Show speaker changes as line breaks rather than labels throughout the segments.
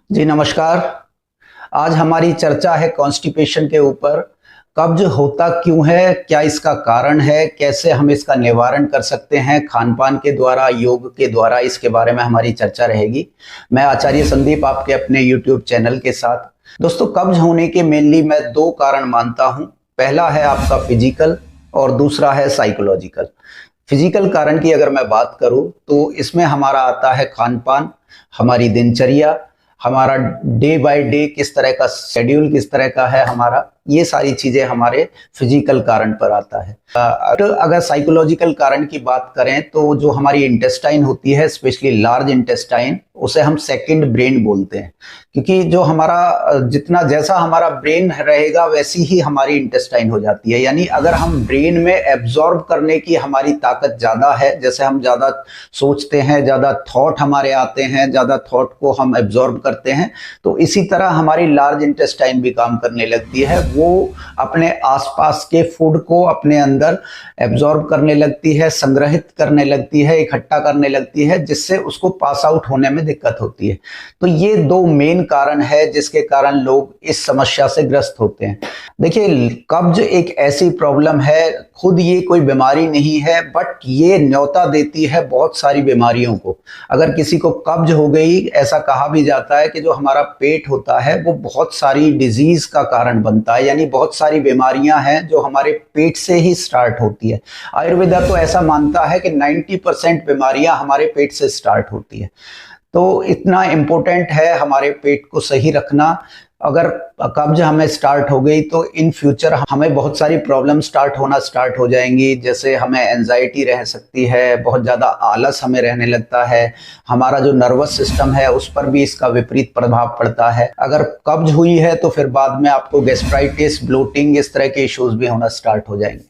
जी नमस्कार। आज हमारी चर्चा है कॉन्स्टिपेशन के ऊपर। कब्ज होता क्यों है, क्या इसका कारण है, कैसे हम इसका निवारण कर सकते हैं खान पान के द्वारा, योग के द्वारा, इसके बारे में हमारी चर्चा रहेगी। मैं आचार्य संदीप आपके अपने यूट्यूब चैनल के साथ। दोस्तों, कब्ज होने के मेनली मैं दो कारण मानता हूं। पहला है आपका फिजिकल और दूसरा है साइकोलॉजिकल। फिजिकल कारण की अगर मैं बात करूं तो इसमें हमारा आता है खान पान, हमारी दिनचर्या, हमारा डे बाय डे किस तरह का शेड्यूल किस तरह का है हमारा, ये सारी चीजें हमारे फिजिकल कारण पर आता है। अगर साइकोलॉजिकल कारण की बात करें तो जो हमारी इंटेस्टाइन होती है, स्पेशली लार्ज इंटेस्टाइन, उसे हम सेकंड ब्रेन बोलते हैं। क्योंकि जो हमारा जैसा हमारा ब्रेन रहेगा वैसी ही हमारी इंटेस्टाइन हो जाती है। यानी अगर हम ब्रेन में एब्जॉर्ब करने की हमारी ताकत ज्यादा है, जैसे हम ज्यादा सोचते हैं, ज्यादा थॉट हमारे आते हैं, ज्यादा थॉट को हम एब्जॉर्ब करते हैं, तो इसी तरह हमारी लार्ज इंटेस्टाइन भी काम करने लगती है। वो अपने आसपास के फूड को अपने अंदर एब्जॉर्ब करने लगती है, संग्रहित करने लगती है, इकट्ठा करने लगती है, जिससे उसको पास आउट होने में दिक्कत होती है। तो ये दो मेन कारण है जिसके कारण लोग इस समस्या से ग्रस्त होते हैं। देखिए, कब्ज एक ऐसी प्रॉब्लम है, खुद ये कोई बीमारी नहीं है, बट ये न्योता देती है बहुत सारी बीमारियों को। अगर किसी को कब्ज हो गई, ऐसा कहा भी जाता है कि जो हमारा पेट होता है वो बहुत सारी डिजीज का कारण बनता है। यानी बहुत सारी बीमारियां हैं जो हमारे पेट से ही स्टार्ट होती है। आयुर्वेदा तो ऐसा मानता है कि 90% बीमारियां हमारे पेट से स्टार्ट होती है। तो इतना इम्पोर्टेंट है हमारे पेट को सही रखना। अगर कब्ज हमें स्टार्ट हो गई तो इन फ्यूचर हमें बहुत सारी प्रॉब्लम स्टार्ट हो जाएंगी। जैसे हमें एंजाइटी रह सकती है, बहुत ज़्यादा आलस हमें रहने लगता है, हमारा जो नर्वस सिस्टम है उस पर भी इसका विपरीत प्रभाव पड़ता है। अगर कब्ज हुई है तो फिर बाद में आपको गैस्ट्राइटिस, ब्लोटिंग, इस तरह के इश्यूज भी होना स्टार्ट हो जाएंगे।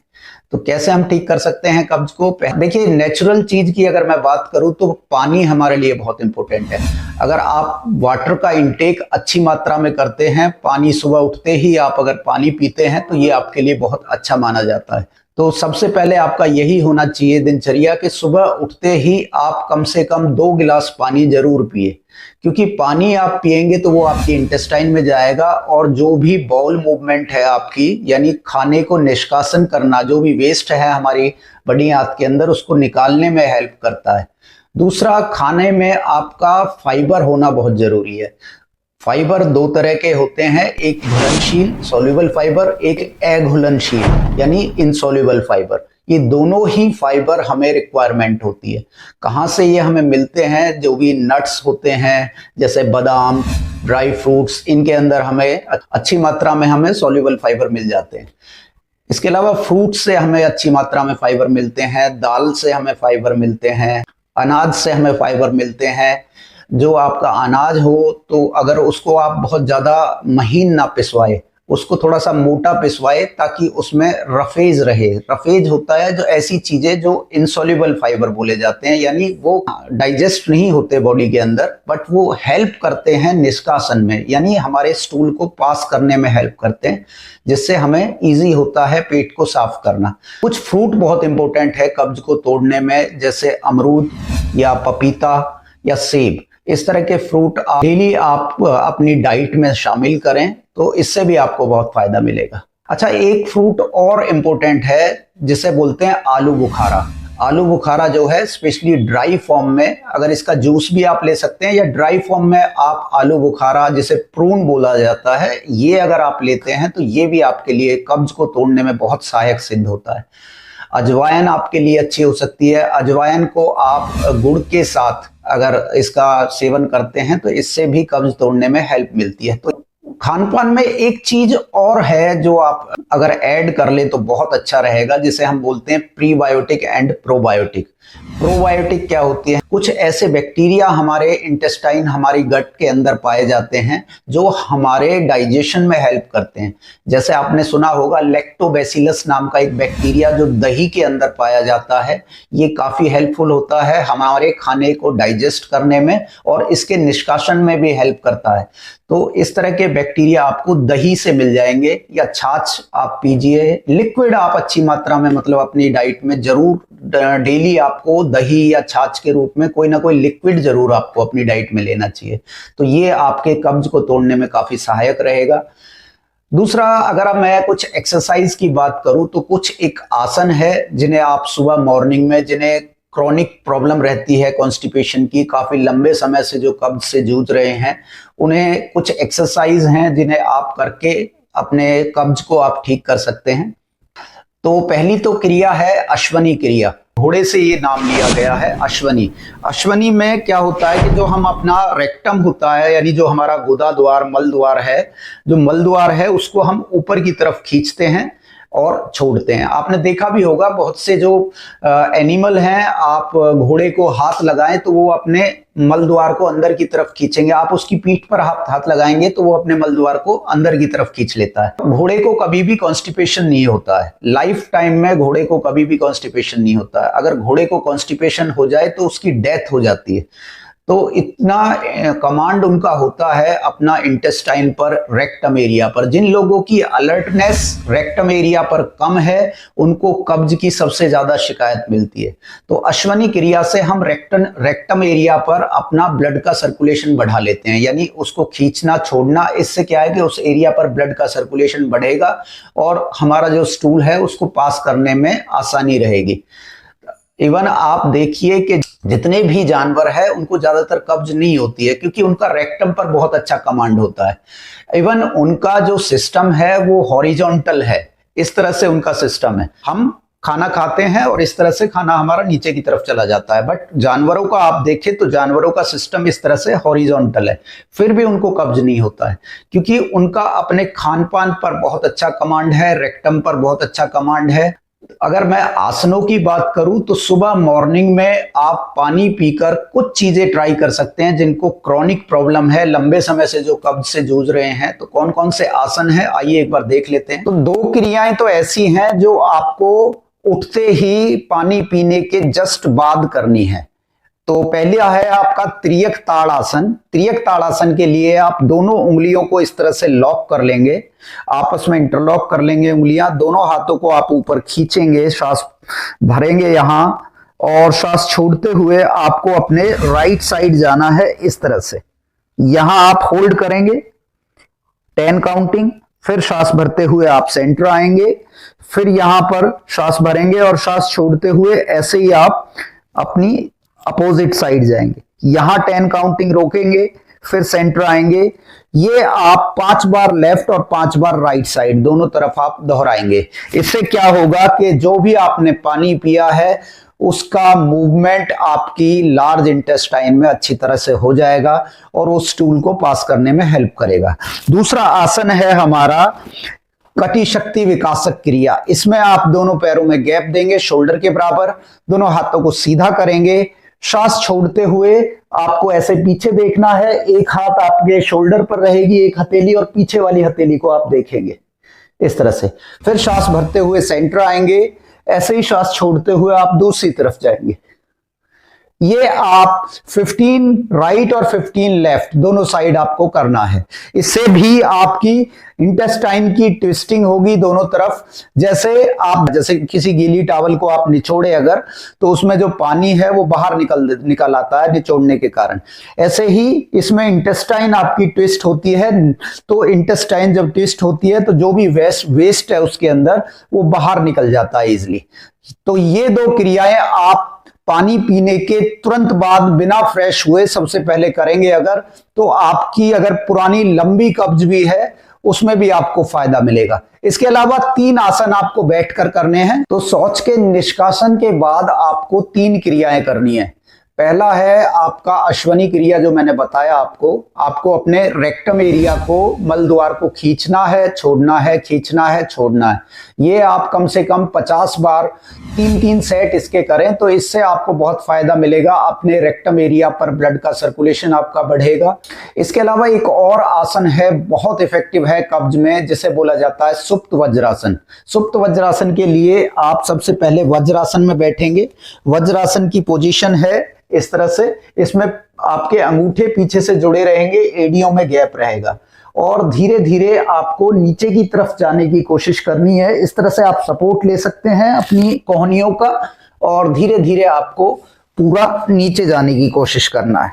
तो कैसे हम ठीक कर सकते हैं कब्ज को? देखिए, नेचुरल चीज की अगर मैं बात करूं तो पानी हमारे लिए बहुत इंपॉर्टेंट है। अगर आप वाटर का इंटेक अच्छी मात्रा में करते हैं, पानी सुबह उठते ही आप अगर पानी पीते हैं, तो ये आपके लिए बहुत अच्छा माना जाता है। तो सबसे पहले आपका यही होना चाहिए दिनचर्या कि सुबह उठते ही आप कम से कम 2 गिलास पानी जरूर पिए। क्योंकि पानी आप पिएंगे तो वो आपकी इंटेस्टाइन में जाएगा और जो भी बाउल मूवमेंट है आपकी, यानी खाने को निष्कासन करना, जो भी वेस्ट है हमारी बड़ी आंत के अंदर, उसको निकालने में हेल्प करता है। दूसरा, खाने में आपका फाइबर होना बहुत जरूरी है। फाइबर दो तरह के होते हैं, एक घुलनशील सॉल्युबल फाइबर, एक अघुलनशील यानी इनसॉल्युबल फाइबर। ये दोनों ही फाइबर हमें रिक्वायरमेंट होती है। कहाँ से ये हमें मिलते हैं? जो भी नट्स होते हैं जैसे बादाम, ड्राई फ्रूट्स, इनके अंदर हमें अच्छी मात्रा में हमें सॉल्युबल फाइबर मिल जाते हैं। इसके अलावा फ्रूट से हमें अच्छी मात्रा में फाइबर मिलते हैं, दाल से हमें फाइबर मिलते हैं, अनाज से हमें फाइबर मिलते हैं। जो आपका अनाज हो तो अगर उसको आप बहुत ज़्यादा महीन ना पिसवाए, उसको थोड़ा सा मोटा पिसवाए ताकि उसमें रफेज रहे। रफेज होता है जो ऐसी चीजें जो इनसॉल्युबल फाइबर बोले जाते हैं, यानी वो डाइजेस्ट नहीं होते बॉडी के अंदर, बट वो हेल्प करते हैं निष्कासन में, यानी हमारे स्टूल को पास करने में हेल्प करते हैं, जिससे हमें इजी होता है पेट को साफ करना। कुछ फ्रूट बहुत इंपॉर्टेंट है कब्ज को तोड़ने में, जैसे अमरूद या पपीता या सेब। इस तरह के फ्रूट डेली आप अपनी डाइट में शामिल करें तो इससे भी आपको बहुत फायदा मिलेगा। अच्छा, एक फ्रूट और इम्पोर्टेंट है जिसे बोलते हैं आलू बुखारा। आलू बुखारा जो है स्पेशली ड्राई फॉर्म में, अगर इसका जूस भी आप ले सकते हैं या ड्राई फॉर्म में आप आलू बुखारा, जिसे प्रून बोला जाता है, ये अगर आप लेते हैं तो ये भी आपके लिए कब्ज को तोड़ने में बहुत सहायक सिद्ध होता है। अजवाइन आपके लिए अच्छी हो सकती है। अजवाइन को आप गुड़ के साथ अगर इसका सेवन करते हैं तो इससे भी कब्ज तोड़ने में हेल्प मिलती है। तो खान पान में एक चीज और है जो आप अगर ऐड कर ले तो बहुत अच्छा रहेगा, जिसे हम बोलते हैं प्रीबायोटिक एंड प्रोबायोटिक। प्रोबायोटिक क्या होती है? कुछ ऐसे बैक्टीरिया हमारे इंटेस्टाइन, हमारी गट के अंदर पाए जाते हैं जो हमारे डाइजेशन में हेल्प करते हैं। जैसे आपने सुना होगा लैक्टोबैसिलस नाम का एक बैक्टीरिया जो दही के अंदर पाया जाता है। ये काफी हेल्पफुल होता है हमारे खाने को डाइजेस्ट करने में और इसके निष्कासन में भी हेल्प करता है। तो इस तरह के बैक्टीरिया आपको दही से मिल जाएंगे, या छाछ आप पीजिए। लिक्विड आप अच्छी मात्रा में, मतलब अपनी डाइट में जरूर डेली आपको दही या छाछ के रूप में कोई ना कोई लिक्विड जरूर आपको अपनी डाइट में लेना चाहिए। तो ये आपके कब्ज को तोड़ने में काफी सहायक रहेगा। दूसरा, अगर अब मैं कुछ एक्सरसाइज की बात करूं तो कुछ एक आसन है जिन्हें आप सुबह मॉर्निंग में, जिन्हें क्रॉनिक प्रॉब्लम रहती है कॉन्स्टिपेशन की, काफी लंबे समय से जो कब्ज से जूझ रहे हैं, उन्हें कुछ एक्सरसाइज हैं जिन्हें आप करके अपने कब्ज को आप ठीक कर सकते हैं। तो पहली तो क्रिया है अश्वनी क्रिया। घोड़े से ये नाम लिया गया है अश्वनी। अश्वनी में क्या होता है कि जो हम अपना रेक्टम होता है, यानी जो हमारा गुदा द्वार, मल द्वार है, जो मल द्वार है उसको हम ऊपर की तरफ खींचते हैं और छोड़ते हैं। आपने देखा भी होगा बहुत से जो एनिमल हैं, आप घोड़े को हाथ लगाएं तो वो अपने मल द्वार को अंदर की तरफ खींचेंगे, आप उसकी पीठ पर हाथ लगाएंगे तो वो अपने मल द्वार को अंदर की तरफ खींच लेता है। घोड़े को कभी भी कॉन्स्टिपेशन नहीं होता है, लाइफ टाइम में घोड़े को कभी भी कॉन्स्टिपेशन नहीं होता है। अगर घोड़े को कॉन्स्टिपेशन हो जाए तो उसकी डेथ हो जाती है। तो इतना कमांड उनका होता है अपना इंटेस्टाइन पर, रेक्टम एरिया पर। जिन लोगों की अलर्टनेस रेक्टम एरिया पर कम है, उनको कब्ज की सबसे ज्यादा शिकायत मिलती है। तो अश्वनी क्रिया से हम रेक्टम एरिया पर अपना ब्लड का सर्कुलेशन बढ़ा लेते हैं, यानी उसको खींचना छोड़ना। इससे क्या है कि उस एरिया पर ब्लड का सर्कुलेशन बढ़ेगा और हमारा जो स्टूल है उसको पास करने में आसानी रहेगी। इवन आप देखिए कि जितने भी जानवर है उनको ज्यादातर कब्ज नहीं होती है, क्योंकि उनका रेक्टम पर बहुत अच्छा कमांड होता है। इवन उनका जो सिस्टम है वो हॉरिजॉन्टल है, इस तरह से उनका सिस्टम है। हम खाना खाते हैं और इस तरह से खाना हमारा नीचे की तरफ चला जाता है, बट जानवरों का आप देखें तो जानवरों का सिस्टम इस तरह से हॉरिजॉन्टल है, फिर भी उनको कब्ज नहीं होता है, क्योंकि उनका अपने खान पान पर बहुत अच्छा कमांड है, रेक्टम पर बहुत अच्छा कमांड है। अगर मैं आसनों की बात करूं तो सुबह मॉर्निंग में आप पानी पीकर कुछ चीजें ट्राई कर सकते हैं। जिनको क्रॉनिक प्रॉब्लम है, लंबे समय से जो कब्ज से जूझ रहे हैं, तो कौन कौन से आसन हैं आइए एक बार देख लेते हैं। तो 2 क्रियाएं तो ऐसी हैं जो आपको उठते ही पानी पीने के जस्ट बाद करनी है। तो पहला है आपका त्रियक ताड़ासन। त्रियक ताड़ासन के लिए आप दोनों उंगलियों को इस तरह से लॉक कर लेंगे, आपस में इंटरलॉक कर लेंगे उंगलियां, दोनों हाथों को आप ऊपर खींचेंगे, श्वास भरेंगे यहां और श्वास छोड़ते हुए आपको अपने राइट साइड जाना है इस तरह से। यहां आप होल्ड करेंगे 10 काउंटिंग, फिर श्वास भरते हुए आप सेंटर आएंगे, फिर यहां पर श्वास भरेंगे और श्वास छोड़ते हुए ऐसे ही आप अपनी अपोजिट साइड जाएंगे। यहां 10 काउंटिंग रोकेंगे, फिर सेंटर आएंगे। ये आप 5 बार लेफ्ट और 5 बार राइट साइड दोनों तरफ आप दोहराएंगे। इससे क्या होगा कि जो भी आपने पानी पिया है उसका मूवमेंट आपकी लार्ज इंटेस्टाइन में अच्छी तरह से हो जाएगा और उस स्टूल को पास करने में हेल्प करेगा। दूसरा आसन है हमारा कटी शक्ति विकासक क्रिया। इसमें आप दोनों पैरों में गैप देंगे शोल्डर के बराबर, दोनों हाथों को सीधा करेंगे, श्वास छोड़ते हुए आपको ऐसे पीछे देखना है, एक हाथ आपके शोल्डर पर रहेगी, एक हथेली, और पीछे वाली हथेली को आप देखेंगे इस तरह से। फिर श्वास भरते हुए सेंटर आएंगे, ऐसे ही श्वास छोड़ते हुए आप दूसरी तरफ जाएंगे। ये आप 15 राइट और 15 लेफ्ट दोनों साइड आपको करना है। इससे भी आपकी इंटेस्टाइन की ट्विस्टिंग होगी दोनों तरफ। जैसे किसी गीली टॉवल को आप निचोड़े अगर, तो उसमें जो पानी है वो बाहर निकल आता है निचोड़ने के कारण। ऐसे ही इसमें इंटेस्टाइन आपकी ट्विस्ट होती है, तो इंटेस्टाइन जब ट्विस्ट होती है तो जो भी वेस्ट है उसके अंदर वो बाहर निकल जाता है इजिली। तो ये 2 क्रियाएं आप पानी पीने के तुरंत बाद बिना फ्रेश हुए सबसे पहले करेंगे अगर, तो आपकी अगर पुरानी लंबी कब्ज भी है उसमें भी आपको फायदा मिलेगा। इसके अलावा 3 आसन आपको बैठकर करने हैं। तो शौच के निष्कासन के बाद आपको 3 क्रियाएं करनी है। पहला है आपका अश्वनी क्रिया जो मैंने बताया आपको अपने रेक्टम एरिया को, मल द्वार को खींचना है, छोड़ना है, खींचना है, छोड़ना है। ये आप कम से कम 50 बार 3-3 सेट इसके करें तो इससे आपको बहुत फायदा मिलेगा। अपने रेक्टम एरिया पर ब्लड का सर्कुलेशन आपका बढ़ेगा। इसके अलावा एक और आसन है, बहुत इफेक्टिव है कब्ज में, जिसे बोला जाता है सुप्त वज्रासन। सुप्त वज्रासन के लिए आप सबसे पहले वज्रासन में बैठेंगे। वज्रासन की पोजीशन है इस तरह से, इसमें आपके अंगूठे पीछे से जुड़े रहेंगे, एड़ियों में गैप रहेगा और धीरे धीरे आपको नीचे की तरफ जाने की कोशिश करनी है। इस तरह से आप सपोर्ट ले सकते हैं अपनी कोहनियों का और धीरे धीरे आपको पूरा नीचे जाने की कोशिश करना है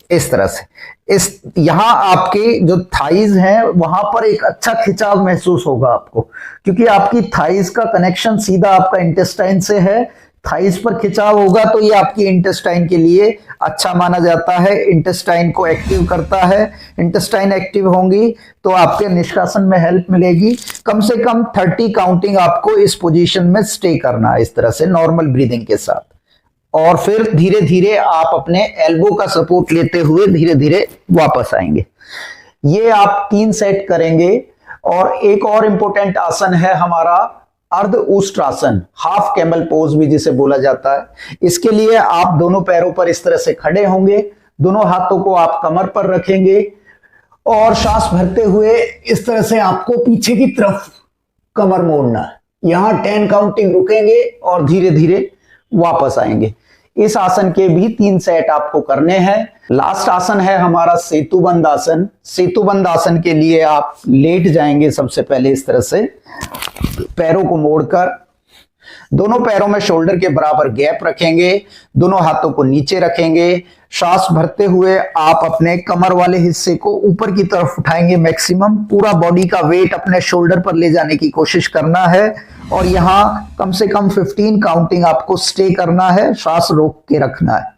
इस तरह से। इस यहां आपके जो थाइज हैं वहां पर एक अच्छा खिंचाव महसूस होगा आपको, क्योंकि आपकी थाइज का कनेक्शन सीधा आपका इंटेस्टाइन से है। थाइज पर खिंचाव होगा तो ये आपकी इंटेस्टाइन के लिए अच्छा माना जाता है, इंटेस्टाइन को एक्टिव करता है। इंटेस्टाइन एक्टिव होंगी तो आपके निष्कासन में हेल्प मिलेगी। कम से कम 30 काउंटिंग आपको इस पोजीशन में स्टे करना है, इस तरह से नॉर्मल ब्रीदिंग के साथ। और फिर धीरे धीरे आप अपने एल्बो का सपोर्ट लेते हुए धीरे धीरे वापस आएंगे। ये आप 3 सेट करेंगे। और एक और इंपॉर्टेंट आसन है हमारा अर्ध उष्ट्रासन, हाफ कैमल पोज भी जिसे बोला जाता है। इसके लिए आप दोनों पैरों पर इस तरह से खड़े होंगे, दोनों हाथों को आप कमर पर रखेंगे और सांस भरते हुए इस तरह से आपको पीछे की तरफ कमर मोड़ना है। यहां 10 काउंटिंग रुकेंगे और धीरे धीरे वापस आएंगे। इस आसन के भी 3 सेट आपको करने हैं। लास्ट आसन है हमारा सेतुबंद आसन। सेतुबंद आसन के लिए आप लेट जाएंगे सबसे पहले इस तरह से, पैरों को मोड़कर दोनों पैरों में शोल्डर के बराबर गैप रखेंगे, दोनों हाथों को नीचे रखेंगे। सांस भरते हुए आप अपने कमर वाले हिस्से को ऊपर की तरफ उठाएंगे मैक्सिमम, पूरा बॉडी का वेट अपने शोल्डर पर ले जाने की कोशिश करना है। और यहां कम से कम 15 काउंटिंग आपको स्टे करना है, सांस रोक के रखना है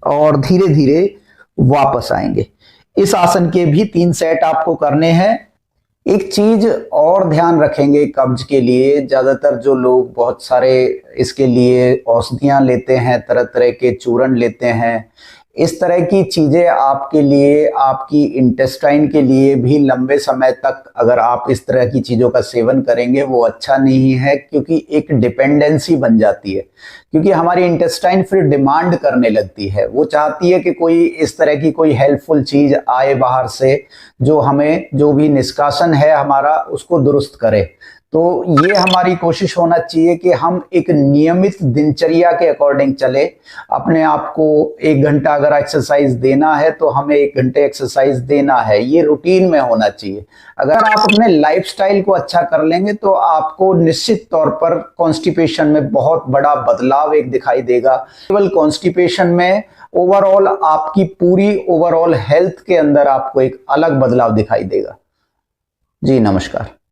और धीरे धीरे वापस आएंगे। इस आसन के भी 3 सेट आपको करने हैं। एक चीज और ध्यान रखेंगे कब्ज के लिए, ज्यादातर जो लोग बहुत सारे इसके लिए औषधियां लेते हैं, तरह तरह के चूर्ण लेते हैं, इस तरह की चीजें आपके लिए, आपकी इंटेस्टाइन के लिए भी लंबे समय तक अगर आप इस तरह की चीजों का सेवन करेंगे वो अच्छा नहीं है, क्योंकि एक डिपेंडेंसी बन जाती है। क्योंकि हमारी इंटेस्टाइन फिर डिमांड करने लगती है, वो चाहती है कि कोई इस तरह की कोई हेल्पफुल चीज आए बाहर से जो हमें, जो भी निष्कासन है हमारा, उसको दुरुस्त करे। तो ये हमारी कोशिश होना चाहिए कि हम एक नियमित दिनचर्या के अकॉर्डिंग चले। अपने आप को 1 घंटा अगर एक्सरसाइज देना है तो हमें 1 घंटे एक्सरसाइज देना है, ये रूटीन में होना चाहिए। अगर आप अपने लाइफस्टाइल को अच्छा कर लेंगे तो आपको निश्चित तौर पर कॉन्स्टिपेशन में बहुत बड़ा बदलाव एक दिखाई देगा। केवल कॉन्स्टिपेशन में, ओवरऑल आपकी पूरी ओवरऑल हेल्थ के अंदर आपको एक अलग बदलाव दिखाई देगा। जी नमस्कार।